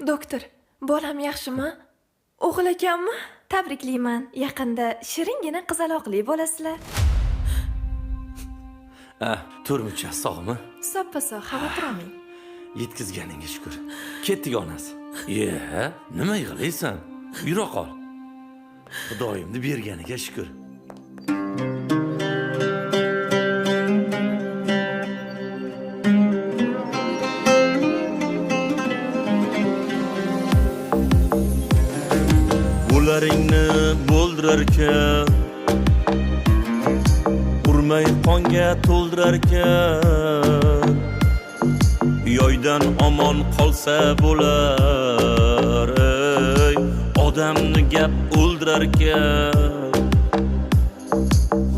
Doktor, bolam yaxshimi? O'g'il ekanmi? Tabriklayman. Yaqinda shiringina qizaloqli bo'lasizlar. Turmucha sog'mi? Soppa-sog' xavotir olmang. Yetkizganingga shukr. Ketdik onasi. Nima yig'laysan? Yura qol. Xudoyimni berganiga shukr. Bularingni bo'ldirarkan, urmay qonga to'ldirarkan, yoydan omon qolsa bo'lar, ey odamni gap o'ldirarkan.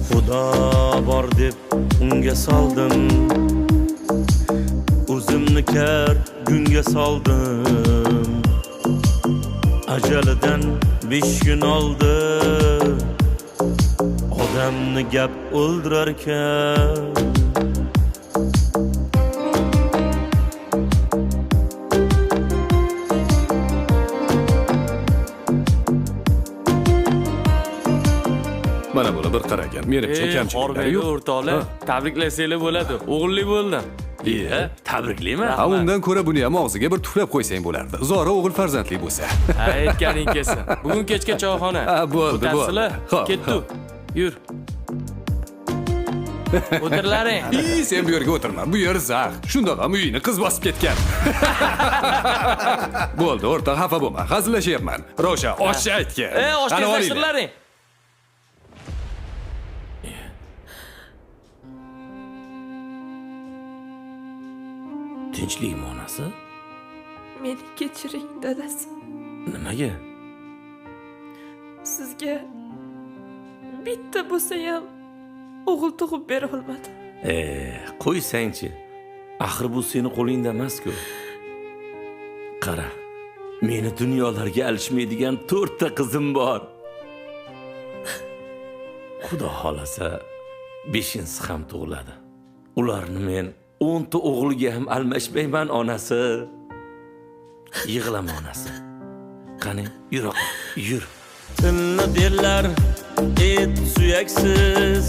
Xudo bor deb unga soldim, o'zimni kar gunga soldim. Ajalidan 5 kun oldi, odamni gap o'ldirarkan. Mana buni bir qaragan. Menimcha kamchiliklari yo'q. O'rtoqlar, tabriklasanglar bo'ladi. O'g'illi bo'ldim. Tabriklayman. Ha, undan ko'ra buni ham og'ziga bir tuflab qo'ysang bo'lardi. Zora o'g'il farzandli bo'lsa. Aytganing kelsin. Bugun kechga choyxona. Bo'ldi. Xo'p, ketdik. Yur. O'tirlaring. Sen bu yerga o'tirma. Bu yer zax. Shundoq ham uyini qiz bosib ketgan. Bo'ldi, o'rtoq, xafa bo'lma. Hazillashyapman. Rosha, oshcha aytgan. Oshcha sirlaring. Tinchlikmi onasi? Meni kechiring, dadasi. Nimaga? Sizga bitta bo'lsa ham o'g'il tug'ib bera olmadim. Qo'ysangchi. Axir bu seni qo'lingda emas-ku. Qara, meni dunyolarga alishmaydigan 4 ta qizim bor. Xudo xolasa 5-inchisi ham tug'iladi. Ularni men 10 ta o'g'ilga ham almashmayman onasi. Yig'lama onasi. Qani, yura qol, yur. Tilni derlar et suyaksiz,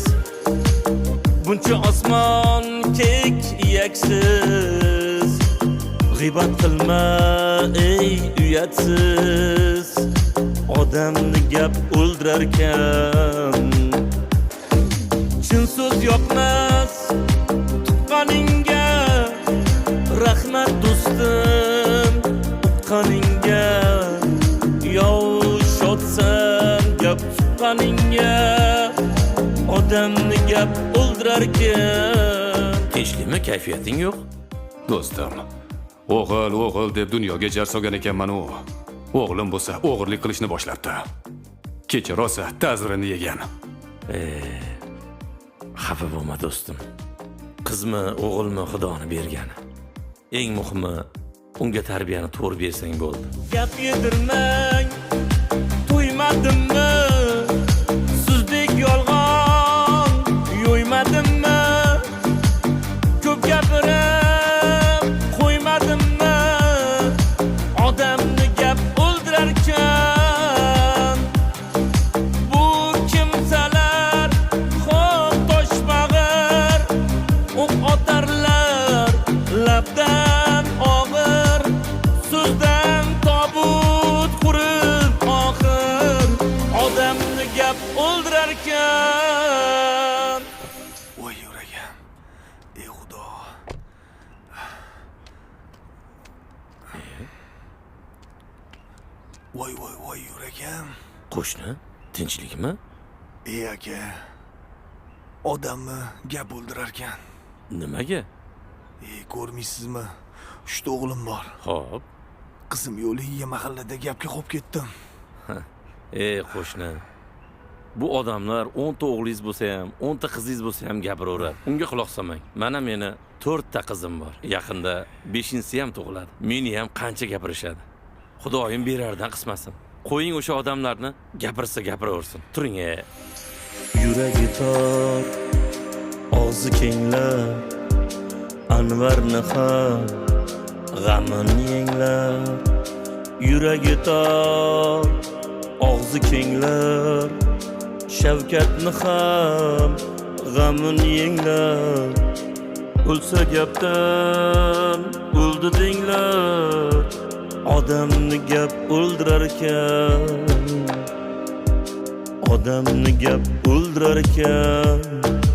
buncha osmon kek iyaksiz. G'ibat qilma ey uyatsiz, odamni gap o'ldirarkan. Chin so'z yoqmas tuqqaningga, rahmat do'stim uqqaningga. Shodsan gap tuqqaningga, odamni gap o'ldirarkan. Tinchlikmi, kayfiyating yo'q? Do'stim, o'g'il deb dunyoga jar solgan ekanman u. O'g'lim bo'lsa o'g'irlik qilishni boshlabdi. Kecha rosa ta'zirini yegan. Xafa bo'lma do'stim. Qizmi, o'g'ilmi Xudoning bergani. Eng muhimi unga tarbiyani to'g'ri bersang bo'ldi. Gap yedirmang, to'ymadimmi? Sizdek yolg'on yo'ymadimmi? Ko'p gapirib qo'ymadimmi? Odamni gap o'ldirarkan. Bu kimsalar xo'p toshbag'ir, o'q otarlar labdan og'ir, so'zdan tobut qurib oxir, odamni gap o'ldirarkan. Voy yuragim, ey Xudo. Voy yuragim. Qo'shni, tinchlikmi? Ey aka, odamni gap o'ldirarkan. Nimaga? Ko'rmaysizmi? 3 ta o'g'lim bor. Xo'p. Qizim yo'liga mahallada gapga qo'yib ketdim. Qo'shni. Bu odamlar 10 ta o'g'lingiz bo'lsa ham, 10 ta qizingiz bo'lsa ham gapiraveradi. Unga quloq solmang. Mana meni 4 ta qizim bor. Yaqinda 5-inchisi ham tug'iladi. Meni ham qancha gapirishadi. Xudoyim berardan qismasin. Qo'ying o'sha odamlarni, gapirsa gapiraversin. Turing. Yuragi tor, og'zi kenglab, Anvarni ham g'amin yenglab, yuragi tor, og'zi kenglar, shavkatni ham g'amin yenglar. O'lsa gapdan o'ldi denglar, odamni gap o'ldirar ekan, odamni gap o'ldirar ekan.